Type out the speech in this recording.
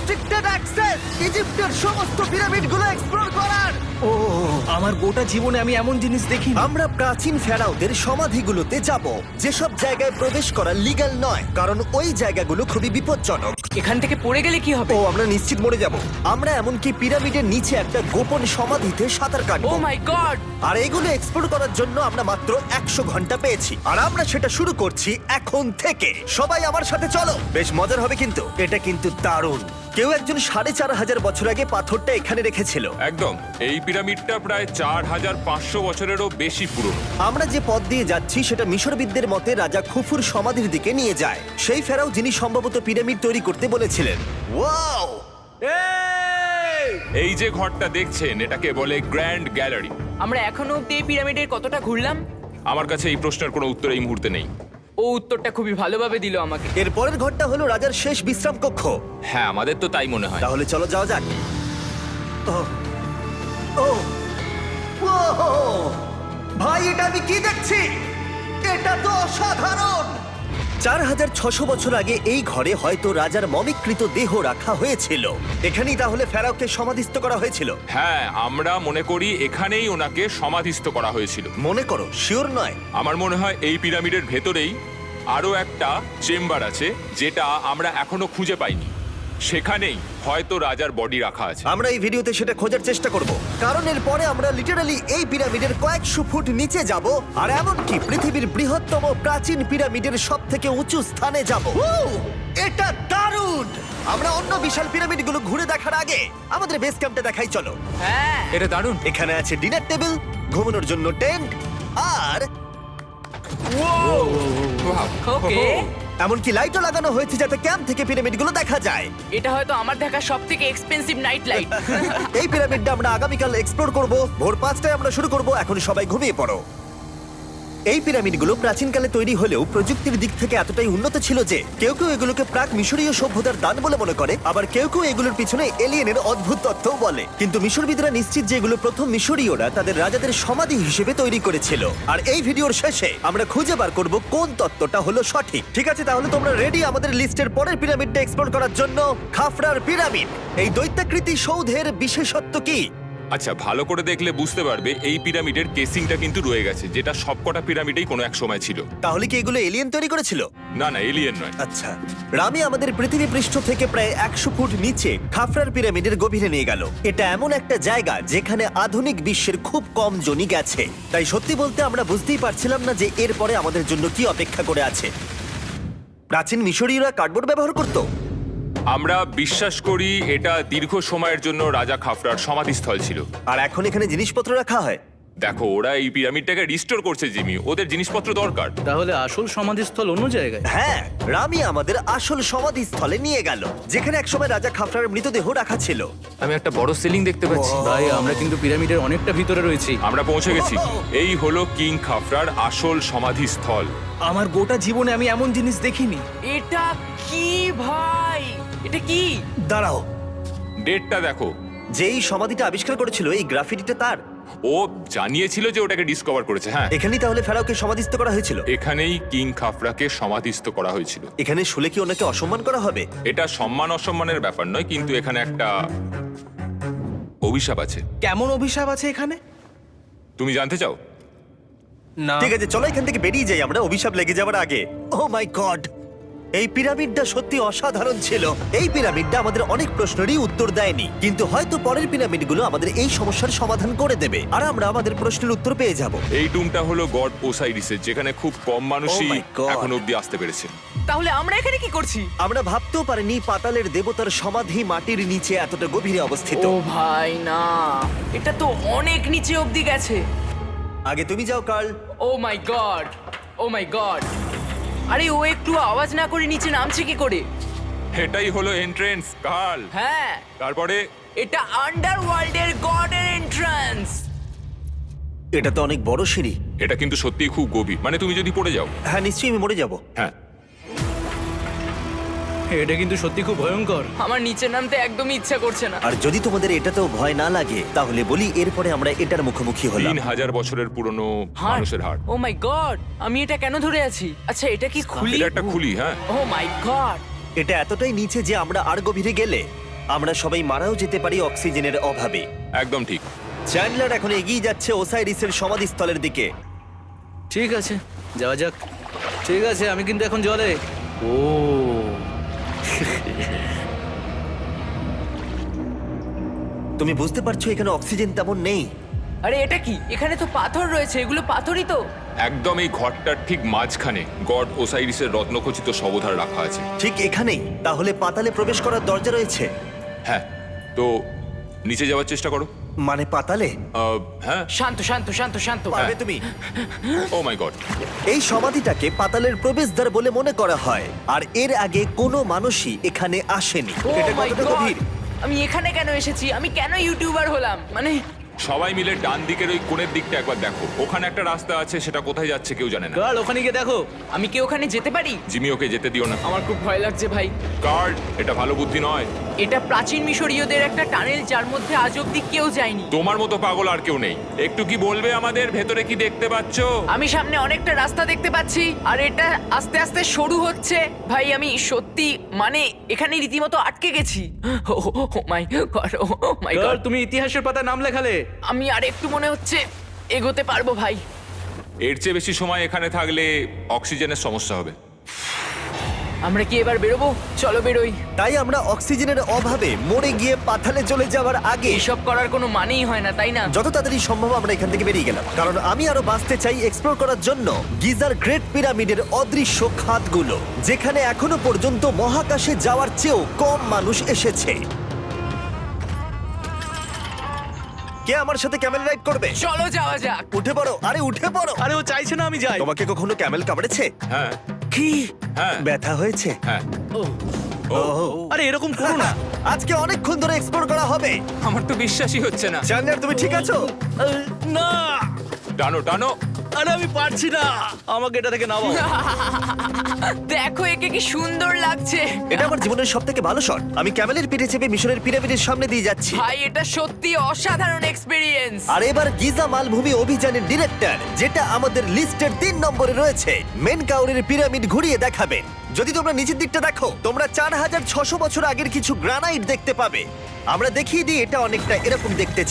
Restricted access ইজিপ্টের সমস্ত পিরামিডগুলো explore করার। ও আমার গোটা জীবনে আমি এমন জিনিস দেখিনি। আমরা প্রাচীন ফেরাওদের সমাধিগুলোতে যাব, যেসব জায়গায় প্রবেশ করা লিগ্যাল নয়, কারণ ওই জায়গাগুলো খুবই বিপজ্জনক। এখান থেকে পড়ে গেলে কি হবে? ও আমরা নিশ্চিত মরে যাব। আমরা এমনকি পিরামিডের নিচে একটা গোপন সমাধিতে সাঁতার ও কাটবো। মাই গড! আর এগুলো এক্সপ্লোর করার জন্য আমরা মাত্র 100 ঘন্টা পেয়েছি, আর আমরা সেটা শুরু করছি এখন থেকে। সবাই আমার সাথে চলো, বেশ মজার হবে কিন্তু। এটা কিন্তু দারুণ। কেউ একজন 4500 বছর আগে পাথরটা এখানে রেখেছিল। একদম, এই পিরামিডটা প্রায় 4500 বছরেরও বেশি পুরনো। আমরা যে পথ দিয়ে যাচ্ছি সেটা মিশরবিদদের মতে রাজা খুফুর সমাধির দিকে নিয়ে যায়, সেই ফেরাও যিনি সম্ভবত পিরামিড তৈরি করতে বলেছিলেন। ওয়াও! এই যে ঘরটা দেখছেন এটাকে বলে গ্র্যান্ড গ্যালারি। আমরা এখনো অব্দি এই পিরামিডের কতটা ঘুরলাম? আমার কাছে এই প্রশ্নের কোনো উত্তর এই মুহূর্তে নেই। ও উত্তরটা খুবই ভালোভাবে দিল আমাকে। এর পরের ঘরটা হলো রাজার শেষ বিশ্রাম কক্ষ। হ্যাঁ, আমাদের তো তাই মনে হয়। তাহলে চলো যাওয়া যাক। ও ও ও ভাই, এটা আমি কি দেখছি? এটা তো অসাধারণ। 4600 বছর আগে এই ঘরে হয়তো রাজার মমিকৃত দেহ রাখা হয়েছিল। এখানেই তাহলে ফেরাওকে সমাধিস্থ করা হয়েছিল। হ্যাঁ, আমরা মনে করি এখানেই ওনাকে সমাধিস্থ করা হয়েছিল। মনে করো, শিওর নয়। আমার মনে হয় এই পিরামিডের ভেতরেই আরো একটা চেম্বার আছে যেটা আমরা এখনো খুঁজে পাইনি। সেখানেই হয়তো রাজার বডি রাখা আছে। আমরা এই ভিডিওতে সেটা খোঁজার চেষ্টা করব, কারণ এর পরে আমরা লিটারালি এই পিরামিডের কয়েকশো ফুট নিচে যাব, আর এমনকি পৃথিবীর বৃহত্তম প্রাচীন পিরামিডের সবথেকে উঁচু স্থানে যাব। এটা দারুণ! আমরা অন্য বিশাল পিরামিডগুলো ঘুরে দেখার আগে আমাদের বেস ক্যাম্পটা দেখাই চলো। হ্যাঁ, এটা দারুণ। এখানে আছে ডিনার টেবিল, ঘুমানোর জন্য টেন্ট, আর ওকে। এমনকি লাইটও লাগানো হয়েছে যাতে ক্যাম্প থেকে পিরামিডগুলো দেখা যায়। এটা হয়তো আমার দেখা সবথেকে এক্সপেন্সিভ নাইট লাইট। এই পিরামিডটা আমরা আগামীকাল এক্সপ্লোর করব। ভোর 5টায় আমরা শুরু করব। এখন সবাই ঘুমিয়ে পড়ো। এই পিরামিডগুলো প্রাচীনকালে তৈরি হলেও প্রযুক্তির দিক থেকে এতটাই উন্নত ছিল যে কেউ কেউ এগুলোকে প্রাক মিশরীয় সভ্যতার দান বলে মনে করে, আবার কেউ কেউ এগুলোর পিছনে এলিয়েনের অদ্ভুত তথ্যও বলে। কিন্তু মিশরবিদরা নিশ্চিত যে এগুলো প্রথম মিশরীয়রা তাদের রাজাদের সমাধি হিসেবে তৈরি করেছিল। আর এই ভিডিওর শেষে আমরা খুঁজে বার করব কোন তত্ত্বটা হলো সঠিক। ঠিক আছে, তাহলে তোমরা রেডি আমাদের লিস্টের পরের পিরামিডটা এক্সপ্লোর করার জন্য? খাফরার পিরামিড। এই দৈত্যাকৃতি সৌধের বিশেষত্ব কি? আচ্ছা, ভালো করে দেখলে বুঝতে পারবে এই পিরামিডের কেসিংটা কিন্তু রয়ে গেছে, যেটা সবকটা পিরামিডেই কোনো এক সময় ছিল। তাহলে কি এগুলো এলিয়েন তৈরি করেছিল? না না, এলিয়েন নয়। আচ্ছা, রামি আমাদের পৃথিবী পৃষ্ঠ থেকে প্রায় 100 ফুট নিচে খাফরার পিরামিডের গভীরে নিয়ে গেল। এটা এমন একটা জায়গা যেখানে আধুনিক বিশ্বের খুব কম জনই গেছে। তাই সত্যি বলতে আমরা বুঝতেই পারছিলাম না যে এরপরে আমাদের জন্য কি অপেক্ষা করে আছে। প্রাচীন মিশরীয়রা কার্ডবোর্ড ব্যবহার করত। আমরা বিশ্বাস করি এটা দীর্ঘ সময়ের জন্য রাজা খাফরার সমাধিস্থল ছিল। আর এখন এখানে জিনিসপত্র রাখা হয়। দেখো, ওরা এই পিরামিডটাকে রিস্টোর করছে জিমি, ওদের জিনিসপত্র দরকার। তাহলে আসল সমাধিস্থল অন্য জায়গায়? হ্যাঁ, রামি আমাদের আসল সমাধিস্থলে নিয়ে গেল, যেখানে একসময় রাজা খাফরার মৃতদেহ রাখা ছিল। আমি একটা বড় সিলিং দেখতে পাচ্ছি। ভাই, আমরা কিন্তু পিরামিডের অনেকটা ভিতরে রয়েছি। আমরা পৌঁছে গেছি। এই হলো কিং খাফরার আসল সমাধিস্থল। আমার গোটা জীবনে আমি এমন জিনিস দেখিনি। এটা কি ভাই? এটা কি? দাঁড়াও, ডেটটা দেখো। যেই সমাধিটা আবিষ্কার করেছিল এই গ্রাফিটিটা তার। ও জানিয়েছিল যে ওটাকে ডিসকভার করেছে। হ্যাঁ, এখানেই তাহলে ফেরাওকে সমাধিস্থ করা হয়েছিল। এখানেই কিং খাফরাকে সমাধিস্থ করা হয়েছিল। এখানে শুলে কি ওনাকে অসম্মান করা হবে? এটা সম্মান অসম্মানের ব্যাপার নয়, কিন্তু এখানে একটা অভিশাপ আছে। কেমন অভিশাপ আছে এখানে? তুমি জানতে চাও? না। ঠিক আছে, চলো এখান থেকে বেরিয়ে যাই আমরা অভিশাপ লেগে যাওয়ার আগে। ও মাই গড, এই পিরামিডটা সত্যি অসাধারণ ছিল। এই পিরামিডটা আমাদের অনেক প্রশ্নেরই উত্তর দেয়নি, কিন্তু হয়তো পরের পিরামিডগুলো আমাদের এই সমস্যার সমাধান করে দেবে, আর আমরা আমাদের প্রশ্নের উত্তর পেয়ে যাব। এই টুমটা হলো গড ওসাইরিসের, যেখানে খুব কম মানুষই Oh my God! এখন অব্দি আসতে পেরেছে। তাহলে আমরা এখানে কি করছি? আমরা ভাবতেও পারিনি পাতালের দেবতার সমাধি মাটির নিচে এতটা গভীরে অবস্থিত। ও ভাই না, এটা তো অনেক নিচে অব্দি গেছে। আগে তুমি যাও কার্ল। ও মাই গড, ও মাই গড! আরে ও একটু আওয়াজ না করে নিচে নামছে কি করে? এটাই হলো এন্ট্রেন্স, কাল। হ্যাঁ, তারপরে এটা আন্ডারওয়ার্ল্ডের গডের এন্ট্রান্স। এটা তো অনেক বড় সিঁড়ি। এটা কিন্তু সত্যিই খুব গভীর, মানে তুমি যদি পড়ে যাও। হ্যাঁ, নিশ্চয়ই আমি মরে যাব। হ্যাঁ, এটা কিন্তু সত্যি খুব ভয়ঙ্কর। আমার নিচে নামতে একদমই ইচ্ছা করছে না। আর যদি তোমাদের এটাতেও ভয় না লাগে তাহলে বলি এরপরে আমরা এটার মুখোমুখি হলাম। 3000 বছরের পুরনো হার্ট, মানুষের হাড়। ও মাই গড! আমি এটা কেন ধরে আছি? আচ্ছা, এটা কি খুলি? এটা একটা খুলি। হ্যাঁ, ও মাই গড! এটা এতটাই নিচে যে আমরা আর গভীরে গেলে আমরা সবাই মারাও যেতে পারি অক্সিজেনের অভাবে। একদম ঠিক। চ্যান্ডলার এখন এগিয়ে যাচ্ছে ওসাইরিসের সমাধিস্থলের দিকে। ঠিক আছে, যাওয়া যাক। ঠিক আছে, আমি কিন্তু এখন জলে। ও তুমি বুঝতে পারছো এখানে অক্সিজেন তেমন নেই। আরে এটা কি? এখানে তো পাথর রয়েছে, এগুলো পাথরই তো। একদম এই ঘরটার ঠিক মাঝখানে গড ওসাইরিসের রত্নখচিত শবধার রাখা আছে। ঠিক এখানেই? তাহলে পাতালে প্রবেশ করার দরজা রয়েছে? হ্যাঁ, তো নিচে যাওয়ার চেষ্টা করো। মানে পাতালে? হ্যাঁ। শান্ত শান্ত শান্ত শান্ত। পারবে তুমি? ও মাই গড। এই সমাধিটাকে পাতালের প্রবেশদ্বার বলে মনে করা হয়, আর এর আগে কোনো মানুষই এখানে আসেনি। Oh এটা my কতটা God! গভীর? আমি এখানে কেন এসেছি? আমি কেন ইউটিউবার হলাম? মানে সবাই মিলে ডান দিকের ওই কোণের দিকটা একবার দেখো। ওখানে একটা রাস্তা আছে, সেটা কোথায় যাচ্ছে কেউ জানে না। কার্ল, ওখানে গিয়ে দেখো। আমি কি ওখানে যেতে পারি? জিমি, ওকে যেতে দিও না। আমার খুব ভয় লাগছে ভাই। কার্ড, এটা ভালো বুদ্ধি নয়। এটা প্রাচীন মিশরীয়দের একটা টানেল যার মধ্যে আজ অব্দি কেউ যায়নি। তোমার মতো পাগল আর কেউ নেই। একটু কি বলবে আমাদের ভেতরে কি দেখতে পাচ্ছো? আমি সামনে অনেকটা রাস্তা দেখতে পাচ্ছি, আর এটা আস্তে আস্তে সরু হচ্ছে। ভাই আমি সত্যি মানে এখানে রীতিমতো আটকে গেছি। ও মাই গড, ও মাই কার্ল, গড। তুমি ইতিহাসের পাতা নাম লেখালে। আমি আর একটু মনে হচ্ছে এগোতে পারবো ভাই। এর চেয়ে বেশি সময় এখানে থাকলে অক্সিজেনের সমস্যা হবে। আমরা কি এবার বেরোবো? চলো বেরোই। তাই আমরা অক্সিজেনের অভাবে মরে গিয়ে পাতালে চলে যাওয়ার আগে এসব করার কোনো মানেই হয় না, তাই না? যত তাড়াতাড়ি সম্ভব আমরা এখান থেকে বেরিয়ে গেলাম, কারণ আমি আরো বাঁচতে চাই এক্সপ্লোর করার জন্য গিজার গ্রেট পিরামিডের অদৃশ্য খাতগুলো, যেখানে এখনো পর্যন্ত মহাকাশে যাওয়ার চেয়েও কম মানুষ এসেছে। কে আমার সাথে ক্যামেল রাইড করবে? চলো যাওয়া যাক। উঠে পড়ো, আরে উঠে পড়ো। আরে ও চাইছে না আমি যাই। তোমাকে কখনো ক্যামেল কামড়েছে? হ্যাঁ। কি? হ্যাঁ। ব্যথা হয়েছে? হ্যাঁ। আরে এরকম করো না। আজকে অনেকক্ষণ ধরে এক্সপ্লোর করা হবে। আমার তো বিশ্বাসই হচ্ছে না। চ্যান্ডলার, তুমি ঠিক আছো? না, টানো টানো। আরে আমি পারছি না, আমাকে এটা থেকে নামাও। দেখো একে কি সুন্দর লাগছে। এটা আমার জীবনের সব থেকে ভালো শট। আমি ক্যামেলের পিঠে চেপে মিশরের পিরামিডের সামনে দিয়ে যাচ্ছি। ভাই এটা সত্যি অসাধারণ এক্সপেরিয়েন্স। আর এবার গিজা মালভূমি অভিযানের ডিরেক্টর, যেটা আমাদের লিস্টের 3 নম্বরে রয়েছে, মেন কাউরের পিরামিড ঘুরিয়ে দেখাবেন। যদি তোমরা নিচের দিকটা দেখো, তোমরা 4600 বছর আগের কিছু গ্রানাইট দেখতে পাবে। আমরা দেখিয়ে দিই এটা অনেকটা এরকম দেখতে ছিল।